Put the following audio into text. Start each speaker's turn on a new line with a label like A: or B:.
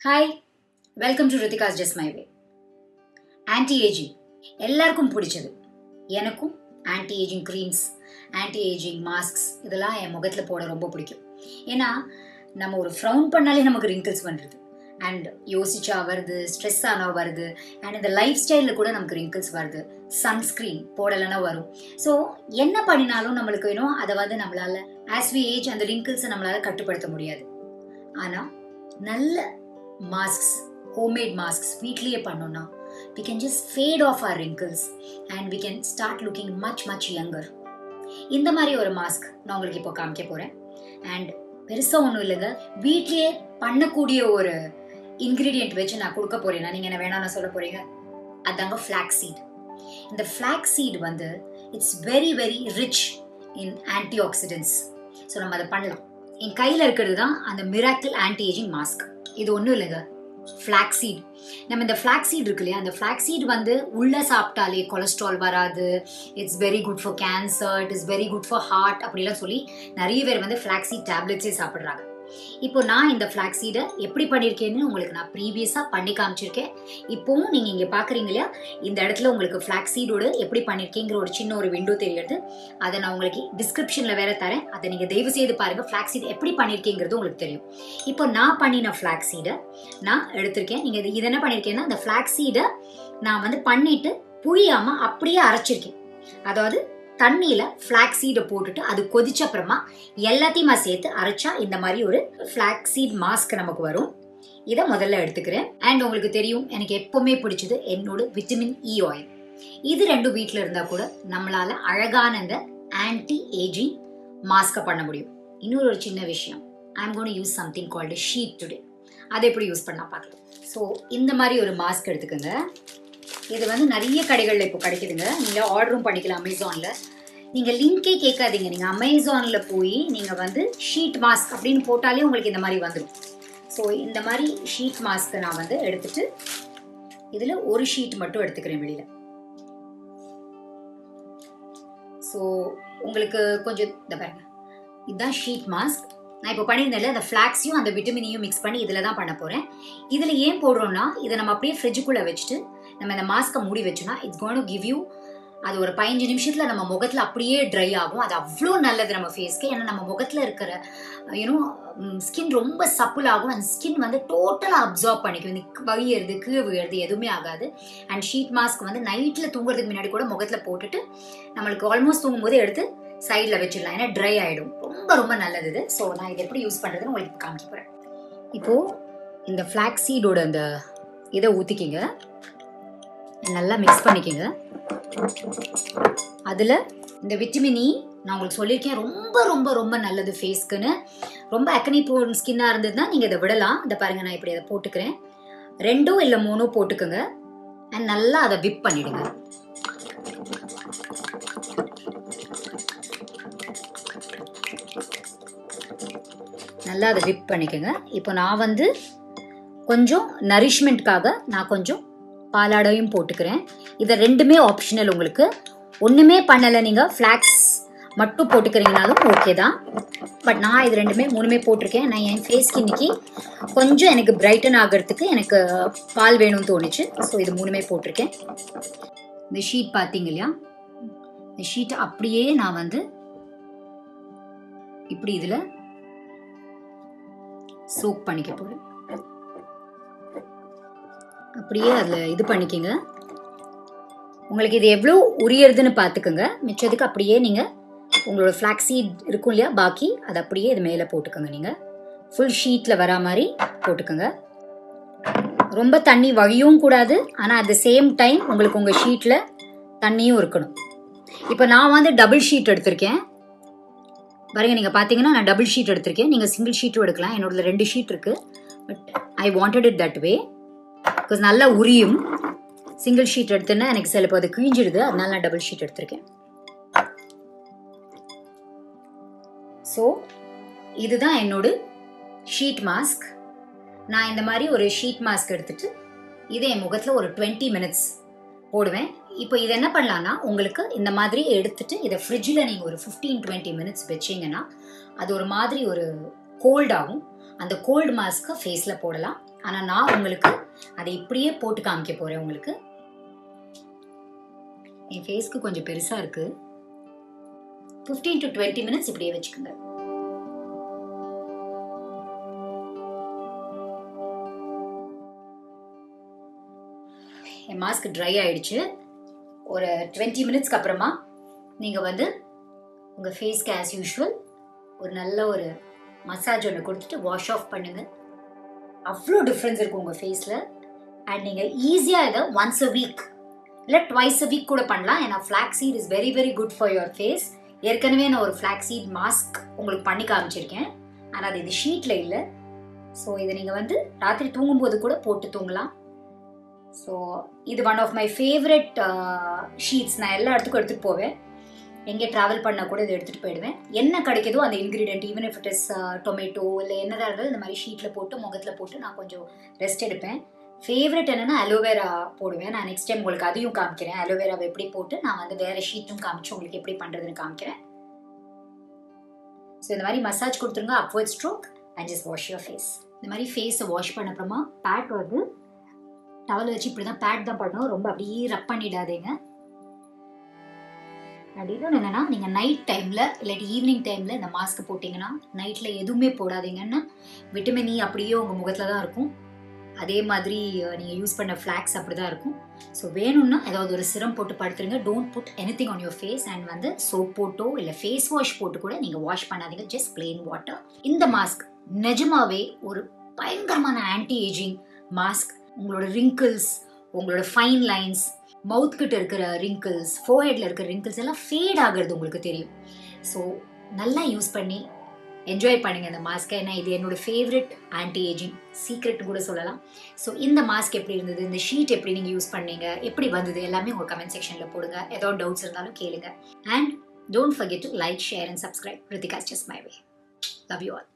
A: Hi, welcome to Ritika's just my way. Anti ageing எல்லாருக்கும் பிடிச்சது. எனக்கும் anti ageing creams, anti ageing masks இதெல்லாம் என் முகத்தில் போட ரொம்ப பிடிக்கும். ஏன்னா நம்ம ஒரு ஃப்ரௌன் பண்ணாலே நமக்கு ரிங்கிள்ஸ் பண்ணுறது, அண்ட் யோசிச்சா வருது, ஸ்ட்ரெஸ் ஆனால் வருது, அண்ட் இந்த லைஃப் ஸ்டைலில் கூட நமக்கு ரிங்கிள்ஸ் வருது. சன்ஸ்க்ரீன் போடலைன்னா வரும். ஸோ என்ன பண்ணினாலும் நம்மளுக்கு வேணும், அதை நம்மளால் ஆஸ் வி ஏஜ் அந்த ரிங்கிள்ஸை நம்மளால் கட்டுப்படுத்த முடியாது. ஆனால் நல்ல மாஸ்க்ஸ், ஹோம்மேட் மாஸ்க்ஸ் வீட்லேயே பண்ணோன்னா we can just fade off our wrinkles and we can start looking much younger. இந்த மாதிரி ஒரு மாஸ்க் நான் உங்களுக்கு இப்போ காமிக்க போகிறேன். அண்ட் பெருசாக ஒன்றும் இல்லைங்க, வீட்லேயே பண்ணக்கூடிய ஒரு இன்க்ரீடியன்ட் வச்சு நான் கொடுக்க போகிறேன்னா நீங்கள் என்ன வேணாம்னு சொல்ல போகிறீங்க, அதாங்க ஃப்ளாக்ஸ் சீட். இந்த flax seed it's very rich in antioxidants. So நம்ம அதை பண்ணலாம். என் கையில் இருக்கிறது தான் அந்த மிராக்கிள் ஆன்டி ஏஜிங் மாஸ்க். இது ஒன்றும் இல்லைங்க, ஃப்ளாக்ஸ் சீட். நம்ம இந்த ஃப்ளாக்ஸ் சீட் இருக்கு இல்லையா, அந்த ஃப்ளாக்ஸ் சீட் உள்ளே சாப்பிட்டாலே கொலஸ்ட்ரால் வராது, it's very good for cancer, it is very good for heart அப்படிலாம் சொல்லி நிறைய பேர் ஃப்ளாக்ஸ் சீட் டேப்லெட்ஸே சாப்பிட்றாங்க. இப்போ நான் இந்த ஃப்ளாக்ஸ் சீடை எப்படி பண்ணியிருக்கேன்னு உங்களுக்கு நான் ப்ரீவியஸாக பண்ணி காமிச்சிருக்கேன். இப்போவும் நீங்கள் இங்கே பார்க்குறீங்க இல்லையா, இந்த இடத்துல உங்களுக்கு ஃப்ளாக்ஸ் சீடோடு எப்படி பண்ணியிருக்கேங்கிற ஒரு சின்ன ஒரு விண்டோ தெரியுது. அதை நான் உங்களுக்கு டிஸ்கிரிப்ஷனில் வேற தரேன், அதை நீங்கள் தயவு செய்து பாருங்கள். ஃப்ளாக்ஸ் சீட் எப்படி பண்ணியிருக்கேங்கிறது உங்களுக்கு தெரியும். இப்போ நான் பண்ணின ஃப்ளாக்ஸ் சீடை நான் எடுத்திருக்கேன். நீங்கள் இது என்ன பண்ணியிருக்கேன்னா, அந்த ஃப்ளாக்ஸ் சீடை நான் பண்ணிட்டு புழியாமல் அப்படியே அரைச்சிருக்கேன். அதாவது தண்ணியில ஃப்ளாக்ஸ் சீடை போட்டுட்டு அது கொதிச்ச அப்புறமா எல்லாத்தையுமா சேர்த்து அரைச்சா இந்த மாதிரி ஒரு ஃப்ளாக்ஸ் சீட் மாஸ்க் நமக்கு வரும். இதை முதல்ல எடுத்துக்கிறேன். அண்ட் உங்களுக்கு தெரியும், எனக்கு எப்பவுமே பிடிச்சது என்னோட விட்டமின் இ ஆயில். இது ரெண்டும் வீட்டில் இருந்தால் கூட நம்மளால அழகான இந்த ஆன்டி ஏஜிங் மாஸ்கை பண்ண முடியும். இன்னொரு ஒரு சின்ன விஷயம், I am going to use something called sheet today. அதை எப்படி யூஸ் பண்ணலாம் பார்க்கலாம். ஸோ இந்த மாதிரி ஒரு மாஸ்க் எடுத்துக்கோங்க. இது நிறைய கடைகளில் இப்போ கிடைக்குதுங்க. நீங்கள் ஆர்டரும் பண்ணிக்கலாம் அமேசானில். நீங்கள் லிங்கே கேட்காதீங்க, நீங்கள் அமேசானில் போய் நீங்கள் ஷீட் மாஸ்க் அப்படின்னு போட்டாலே உங்களுக்கு இந்த மாதிரி வந்துடும். ஸோ இந்த மாதிரி ஷீட் மாஸ்க்கை நான் எடுத்துட்டு இதில் ஒரு ஷீட் மட்டும் எடுத்துக்கிறேன் வெளியில். ஸோ உங்களுக்கு கொஞ்சம் இந்த பாருங்க, இதுதான் ஷீட் மாஸ்க். நான் இப்போ பண்ணியிருந்தேன்ல, அந்த ஃப்ளாக்ஸையும் அந்த விட்டமினையும் மிக்ஸ் பண்ணி இதில் தான் பண்ண போகிறேன். இதில் ஏன் போடுறோன்னா, இதை நம்ம அப்படியே ஃப்ரிட்ஜுக்குள்ளே வச்சுட்டு நம்ம இந்த மாஸ்க்கை மூடி வச்சோன்னா it's going to give you, அது ஒரு 15 நிமிஷத்தில் நம்ம முகத்தில் அப்படியே ட்ரை ஆகும். அது அவ்வளோ நல்லது நம்ம ஃபேஸ்க்கு. ஏன்னா நம்ம முகத்தில் இருக்கிற ஸ்கின் ரொம்ப சப்புல் ஆகும். அந்த ஸ்கின் டோட்டலாக அப்சார்ப் பண்ணிக்கும். இந்த வழியறது கீழே விழுறது எதுவுமே ஆகாது. அண்ட் ஷீட் மாஸ்க் நைட்டில் தூங்குறதுக்கு முன்னாடி கூட முகத்தில் போட்டுட்டு நம்மளுக்கு ஆல்மோஸ்ட் தூங்கும்போது எடுத்து சைடில் வச்சிடலாம். ஏன்னா ட்ரை ஆகிடும். ரொம்ப நல்லது இது. ஸோ நான் இதை எப்படி யூஸ் பண்ணுறதுன்னு உங்களுக்கு காமிக்க போகிறேன். இப்போது இந்த ஃப்ளாக்ஸ் சீடோட அந்த இதை ஊற்றிக்கிங்க, நல்லா மிக்ஸ் பண்ணிக்கோங்க. அதில் இந்த விட்டமின் இ நான் உங்களுக்கு சொல்லியிருக்கேன், ரொம்ப நல்லது ஃபேஸ்க்குன்னு. ரொம்ப அக்னி ப்ரோன் ஸ்கின்னாக இருந்ததுன்னா நீங்கள் இதை விடலாம். இதை பாருங்கள், நான் இப்படி அதை போட்டுக்கிறேன். 2 இல்லை 3 போட்டுக்கோங்க. அண்ட் நல்லா அதை விப் பண்ணிவிடுங்க. நல்லா அதை விப் பண்ணிக்கோங்க. இப்போ நான் கொஞ்சம் நரிஷ்மெண்ட்காக நான் கொஞ்சம் பாலாடையும் போட்டுக்கிறேன். இதை ரெண்டுமே ஆப்ஷனல். உங்களுக்கு ஒன்றுமே பண்ணலை, நீங்கள் ஃப்ளாக்ஸ் மட்டும் போட்டுக்கிறீங்கனாலும் ஓகே தான். பட் நான் இது 2மே 3மே போட்டிருக்கேன். நான் என் ஃபேஸ்க்கு இன்னைக்கு கொஞ்சம் எனக்கு பிரைட்டன் ஆகிறதுக்கு எனக்கு பால் வேணும்னு தோணுச்சு. ஸோ இது 3மே போட்டிருக்கேன். இந்த ஷீட் பார்த்தீங்க இல்லையா, இந்த ஷீட்டை அப்படியே நான் இப்படி இதில் சோக் பண்ணிக்க போகிறேன். அப்படியே அதில் இது பண்ணிக்கோங்க. உங்களுக்கு இது எவ்வளோ உரியறதுன்னு பார்த்துக்கோங்க. மிச்சத்துக்கு அப்படியே நீங்கள் உங்களோட ஃப்ளாக்ஸ் சீட் இருக்கும் இல்லையா, பாக்கி அதை அப்படியே இது மேலே போட்டுக்கோங்க. நீங்கள் ஃபுல் ஷீட்டில் வரா மாதிரி போட்டுக்கோங்க. ரொம்ப தண்ணி வழியும் கூடாது, ஆனால் அட் த சேம் டைம் உங்களுக்கு உங்கள் ஷீட்டில் தண்ணியும் இருக்கணும். இப்போ நான் டபுள் ஷீட் எடுத்திருக்கேன் பாருங்கள். நீங்கள் பார்த்தீங்கன்னா நான் டபுள் ஷீட் எடுத்திருக்கேன். நீங்கள் சிங்கிள் ஷீட்டும் எடுக்கலாம். என்னோட 2 ஷீட் இருக்குது. But I wanted it that way because நல்லா உரியும். சிங்கிள் ஷீட் எடுத்தேன்னா எனக்கு சிலப்போ அது கிழிஞ்சிடுது, அதனால நான் டபுள் ஷீட் எடுத்திருக்கேன். ஸோ இதுதான் என்னோட ஷீட் மாஸ்க். நான் இந்த மாதிரி ஒரு ஷீட் மாஸ்க் எடுத்துட்டு இதை என் முகத்தில் ஒரு 20 மினிட்ஸ் போடுவேன். இப்போ இது என்ன பண்ணலான்னா, உங்களுக்கு இந்த மாதிரி எடுத்துட்டு இதை ஃப்ரிட்ஜில் நீங்கள் ஒரு 15-20 மினிட்ஸ் வச்சிங்கன்னா அது ஒரு மாதிரி ஒரு கோல்டாகும். அந்த கோல்டு மாஸ்க்கை ஃபேஸில் போடலாம். ஆனால் நான் உங்களுக்கு அதை இப்படியே போட்டு காமிக்க போகிறேன். உங்களுக்கு என் ஃபேஸ்க்கு கொஞ்சம் பெருசாக இருக்குது. 15 to 20 minutes இப்படியே வச்சுக்கோங்க. என் மாஸ்க் ட்ரை ஆயிடுச்சு. ஒரு 20 மினிட்ஸ்க்கு அப்புறமா நீங்கள் வந்து உங்கள் ஃபேஸ்க்கு ஆஸ் யூஷுவல் ஒரு நல்ல ஒரு மசாஜ் ஒன்று கொடுத்துட்டு வாஷ் ஆஃப் பண்ணுங்கள். அவ்வளோ டிஃப்ரென்ஸ் இருக்கும் உங்கள் ஃபேஸில். அண்ட் நீங்கள் ஈஸியாக இதை ஒன்ஸ் அ வீக் இல்லை ட்வைஸ் அ வீக் கூட பண்ணலாம். ஏன்னா flaxseed is very very good for your face. ஏற்கனவே நான் ஒரு ஃப்ளாக்ஸீட் மாஸ்க் உங்களுக்கு பண்ணி காமிச்சிருக்கேன். ஆனால் அது இது ஷீட்டில் இல்லை. ஸோ இதை நீங்கள் வந்து ராத்திரி தூங்கும்போது கூட போட்டு தூங்கலாம். ஸோ இது one of my favourite sheets. நான் எல்லா இடத்துக்கும் எடுத்துகிட்டு போவேன். எங்கே ட்ராவல் பண்ணால் கூட இதை எடுத்துகிட்டு போயிடுவேன். என்ன கிடைக்குதோ அந்த ingredient, even if it is tomato இல்லை என்னதான் இருந்தாலும் இந்த மாதிரி ஷீட்டில் போட்டு முகத்தில் போட்டு நான் கொஞ்சம் ரெஸ்ட் எடுப்பேன். ஃபேவரட் என்னென்னா அலோவேரா போடுவேன். நான் நெக்ஸ்ட் டைம் உங்களுக்கு அதையும் காமிக்கிறேன். அலோவேராவை எப்படி போட்டு நான் வந்து வேறு ஷீட்டும் காமிச்சு உங்களுக்கு எப்படி பண்ணுறதுன்னு காமிக்கிறேன். ஸோ இந்த மாதிரி மசாஜ் கொடுத்துருங்க, upward stroke and just wash your face. இந்த மாதிரி ஃபேஸை வாஷ் பண்ண அப்புறமா பேட் வந்து டவல் வச்சு இப்படி தான் பேட் தான் பண்ணணும். ரொம்ப அப்படியே ரப் பண்ணிடாதீங்க. அப்படின்னு என்னென்னா நீங்கள் நைட் டைமில் இல்லாட்டி ஈவினிங் டைமில் இந்த மாஸ்க் போட்டிங்கன்னா நைட்டில் எதுவுமே போடாதீங்கன்னா விட்டமின் இ அப்படியே உங்கள் முகத்தில் தான் இருக்கும். அதே மாதிரி நீங்கள் யூஸ் பண்ண ஃப்ளாக்ஸ் அப்படி தான் இருக்கும். ஸோ வேணும்னா ஏதாவது ஒரு சிரம் போட்டு படுத்துருங்க. Don't put anything on your face. And வந்து சோப் போட்டோ இல்லை ஃபேஸ் வாஷ் போட்டு கூட நீங்கள் வாஷ் பண்ணாதீங்க. Just plain water. இந்த மாஸ்க் நிஜமாவே ஒரு பயங்கரமான ஆன்டி ஏஜிங் மாஸ்க். உங்களோட ரிங்கிள்ஸ், உங்களோட ஃபைன் லைன்ஸ், மவுத் கிட்ட இருக்கிற ரிங்கிள்ஸ், ஃபோர்ஹெட்ல இருக்கிற ரிங்கிள்ஸ் எல்லாம் ஃபேட் ஆகிறது உங்களுக்கு தெரியும். ஸோ நல்லா யூஸ் பண்ணி என்ஜாய் பண்ணுங்க இந்த மாஸ்க்கை. ஏன்னா இது என்னோட ஃபேவரட் ஆன்டி ஏஜிங் சீக்ரெட் கூட சொல்லலாம். ஸோ இந்த மாஸ்க் எப்படி இருந்தது, இந்த ஷீட் எப்படி நீங்கள் யூஸ் பண்ணீங்க, எப்படி வந்தது எல்லாமே உங்கள் கமெண்ட் செக்ஷனில் போடுங்க. ஏதாவது டவுட்ஸ் இருந்தாலும் கேளுங்க. And don't forget to like, share and subscribe. Ritika's just my way. Love you all.